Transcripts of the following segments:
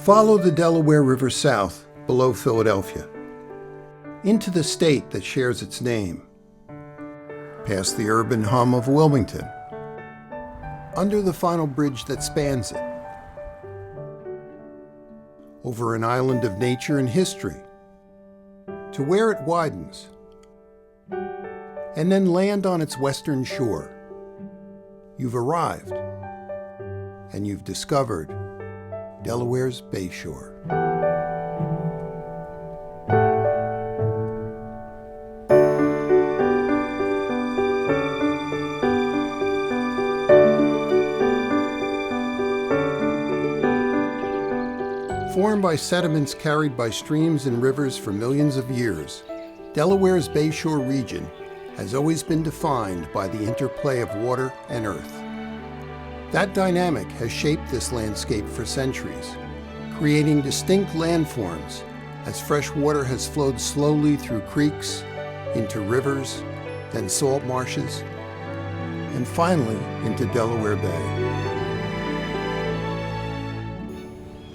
Follow the Delaware River south below Philadelphia, into the state that shares its name, past the urban hum of Wilmington, under the final bridge that spans it, over an island of nature and history, to where it widens, and then land on its western shore. You've arrived, and you've discovered Delaware's Bayshore. Formed by sediments carried by streams and rivers for millions of years, Delaware's Bayshore region has always been defined by the interplay of water and earth. That dynamic has shaped this landscape for centuries, creating distinct landforms as fresh water has flowed slowly through creeks, into rivers, then salt marshes, and finally into Delaware Bay.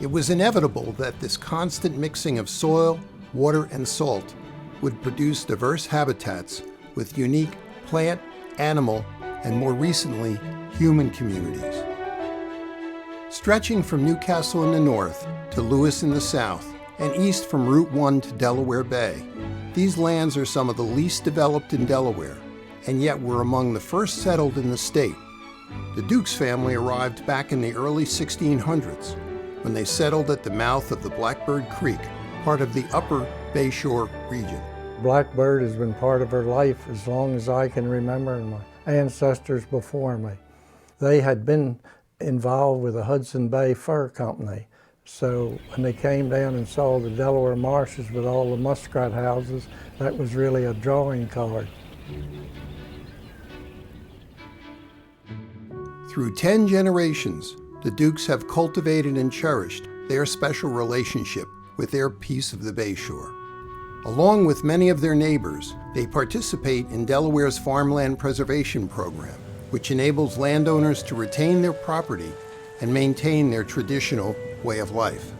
It was inevitable that this constant mixing of soil, water, and salt would produce diverse habitats with unique plant, animal, and more recently, human communities. Stretching from Newcastle in the north to Lewis in the south, and east from Route 1 to Delaware Bay, these lands are some of the least developed in Delaware, and yet were among the first settled in the state. The Dukes family arrived back in the early 1600s, when they settled at the mouth of the Blackbird Creek, part of the upper Bayshore region. Blackbird has been part of her life as long as I can remember, and my ancestors before me. They had been involved with the Hudson Bay Fur Company. So when they came down and saw the Delaware marshes with all the muskrat houses, that was really a drawing card. Through 10 generations, the Dukes have cultivated and cherished their special relationship with their piece of the Bayshore. Along with many of their neighbors, they participate in Delaware's Farmland Preservation Program, which enables landowners to retain their property and maintain their traditional way of life.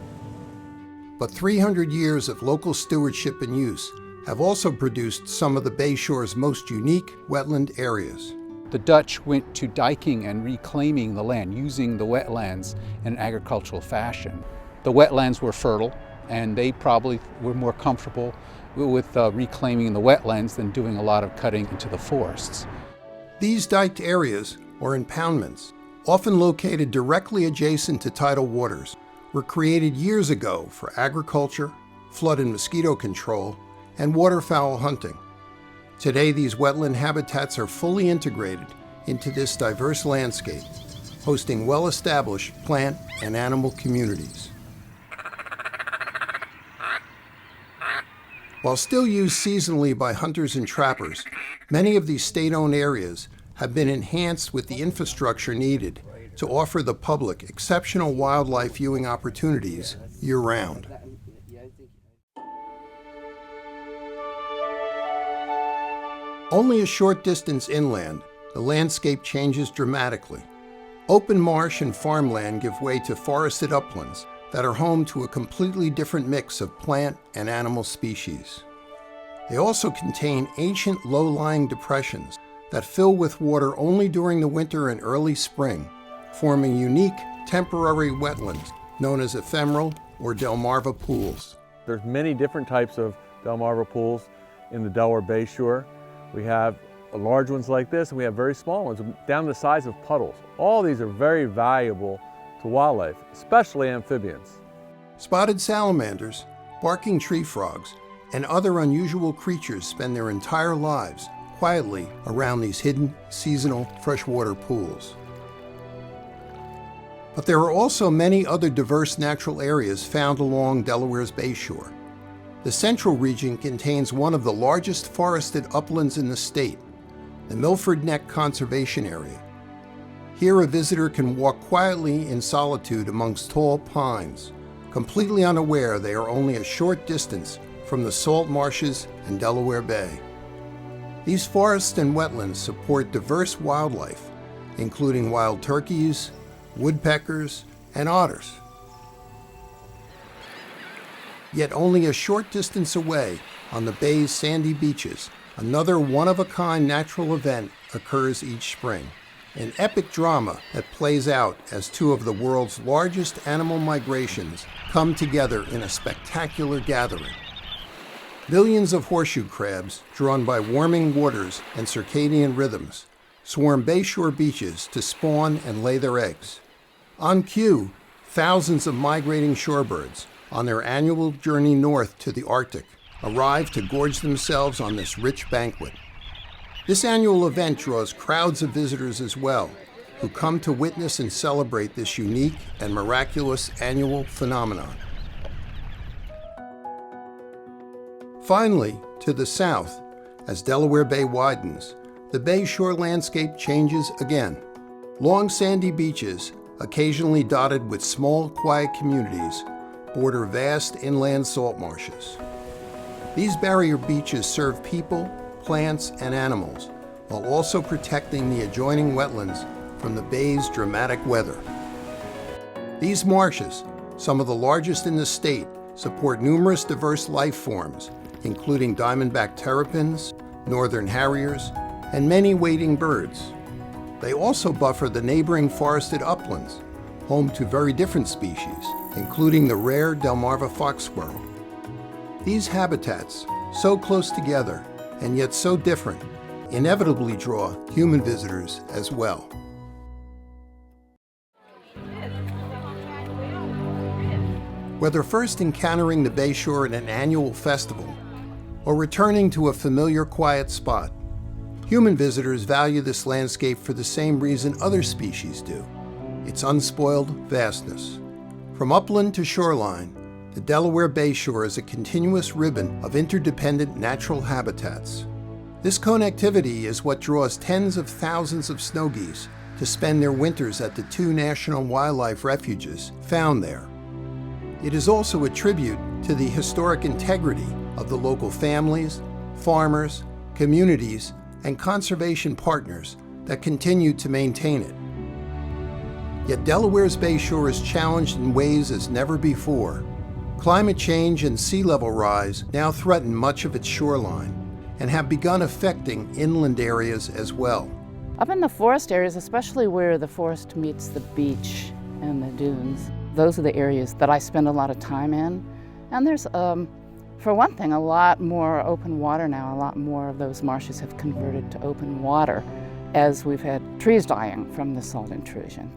But 300 years of local stewardship and use have also produced some of the Bayshore's most unique wetland areas. The Dutch went to diking and reclaiming the land, using the wetlands in an agricultural fashion. The wetlands were fertile, and they probably were more comfortable with reclaiming the wetlands than doing a lot of cutting into the forests. These diked areas, or impoundments, often located directly adjacent to tidal waters, were created years ago for agriculture, flood and mosquito control, and waterfowl hunting. Today, these wetland habitats are fully integrated into this diverse landscape, hosting well-established plant and animal communities. While still used seasonally by hunters and trappers, many of these state-owned areas have been enhanced with the infrastructure needed to offer the public exceptional wildlife viewing opportunities year-round. Only a short distance inland, the landscape changes dramatically. Open marsh and farmland give way to forested uplands that are home to a completely different mix of plant and animal species. They also contain ancient low-lying depressions that fill with water only during the winter and early spring, forming unique temporary wetlands known as ephemeral or Delmarva pools. There's many different types of Delmarva pools in the Delaware Bayshore. We have large ones like this, and we have very small ones, down to the size of puddles. All these are very valuable to wildlife, especially amphibians. Spotted salamanders, barking tree frogs, and other unusual creatures spend their entire lives quietly around these hidden, seasonal freshwater pools. But there are also many other diverse natural areas found along Delaware's Bayshore. The central region contains one of the largest forested uplands in the state, the Milford Neck Conservation Area. Here, a visitor can walk quietly in solitude amongst tall pines, completely unaware they are only a short distance from the salt marshes and Delaware Bay. These forests and wetlands support diverse wildlife, including wild turkeys, woodpeckers, and otters. Yet only a short distance away, on the bay's sandy beaches, another one-of-a-kind natural event occurs each spring. An epic drama that plays out as two of the world's largest animal migrations come together in a spectacular gathering. Millions of horseshoe crabs, drawn by warming waters and circadian rhythms, swarm bayshore beaches to spawn and lay their eggs. On cue, thousands of migrating shorebirds, on their annual journey north to the Arctic, arrive to gorge themselves on this rich banquet. This annual event draws crowds of visitors as well, who come to witness and celebrate this unique and miraculous annual phenomenon. Finally, to the south, as Delaware Bay widens, the bayshore landscape changes again. Long sandy beaches, occasionally dotted with small, quiet communities, border vast inland salt marshes. These barrier beaches serve people, plants, and animals, while also protecting the adjoining wetlands from the bay's dramatic weather. These marshes, some of the largest in the state, support numerous diverse life forms, including diamondback terrapins, northern harriers, and many wading birds. They also buffer the neighboring forested uplands, home to very different species, including the rare Delmarva fox squirrel. These habitats, so close together and yet so different, inevitably draw human visitors as well. Whether first encountering the bayshore at an annual festival or returning to a familiar quiet spot, human visitors value this landscape for the same reason other species do: its unspoiled vastness. From upland to shoreline, the Delaware Bayshore is a continuous ribbon of interdependent natural habitats. This connectivity is what draws tens of thousands of snow geese to spend their winters at the 2 national wildlife refuges found there. It is also a tribute to the historic integrity of the local families, farmers, communities, and conservation partners that continue to maintain it. Yet Delaware's Bayshore is challenged in ways as never before. Climate change and sea level rise now threaten much of its shoreline and have begun affecting inland areas as well. Up in the forest areas, especially where the forest meets the beach and the dunes, those are the areas that I spend a lot of time in. And there's, for one thing, a lot more open water now. A lot more of those marshes have converted to open water as we've had trees dying from the salt intrusion.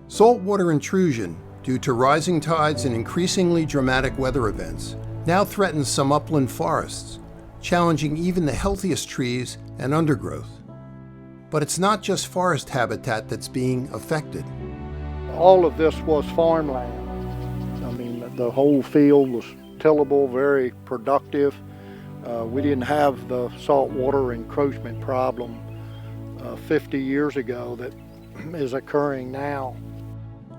Saltwater intrusion, due to rising tides and increasingly dramatic weather events, now threatens some upland forests, challenging even the healthiest trees and undergrowth. But it's not just forest habitat that's being affected. All of this was farmland. I mean, the whole field was tillable, very productive. We didn't have the saltwater encroachment problem 50 years ago that is occurring now.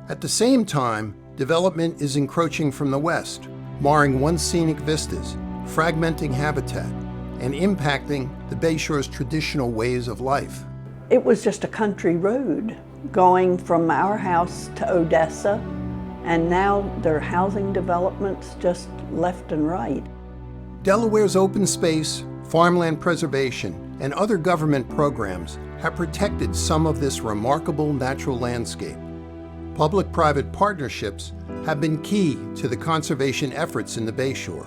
At the same time, development is encroaching from the west, marring once scenic vistas, fragmenting habitat, and impacting the Bayshore's traditional ways of life. It was just a country road going from our house to Odessa, and now there are housing developments just left and right. Delaware's open space, farmland preservation, and other government programs have protected some of this remarkable natural landscape. Public-private partnerships have been key to the conservation efforts in the Bayshore.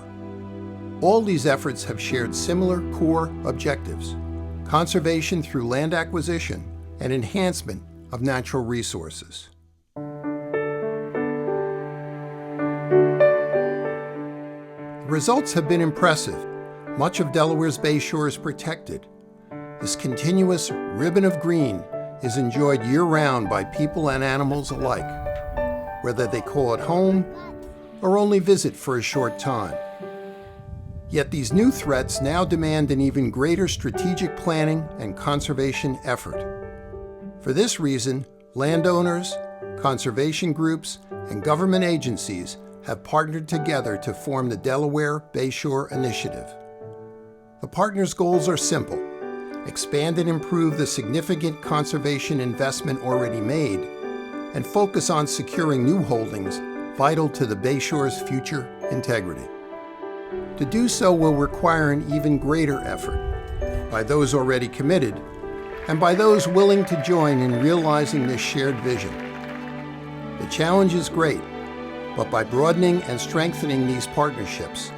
All these efforts have shared similar core objectives: conservation through land acquisition and enhancement of natural resources. The results have been impressive. Much of Delaware's Bayshore is protected. This continuous ribbon of green is enjoyed year-round by people and animals alike, whether they call it home or only visit for a short time. Yet these new threats now demand an even greater strategic planning and conservation effort. For this reason, landowners, conservation groups, and government agencies have partnered together to form the Delaware Bayshore Initiative. The partners' goals are simple: expand and improve the significant conservation investment already made, and focus on securing new holdings vital to the Bayshore's future integrity. To do so will require an even greater effort by those already committed and by those willing to join in realizing this shared vision. The challenge is great, but by broadening and strengthening these partnerships,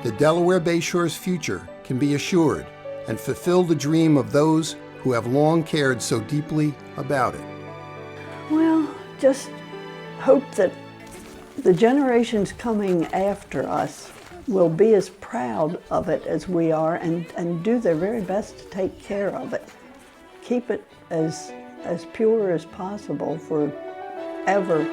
the Delaware Bayshore's future can be assured and fulfill the dream of those who have long cared so deeply about it. Well, just hope that the generations coming after us will be as proud of it as we are and do their very best to take care of it. Keep it as pure as possible forever.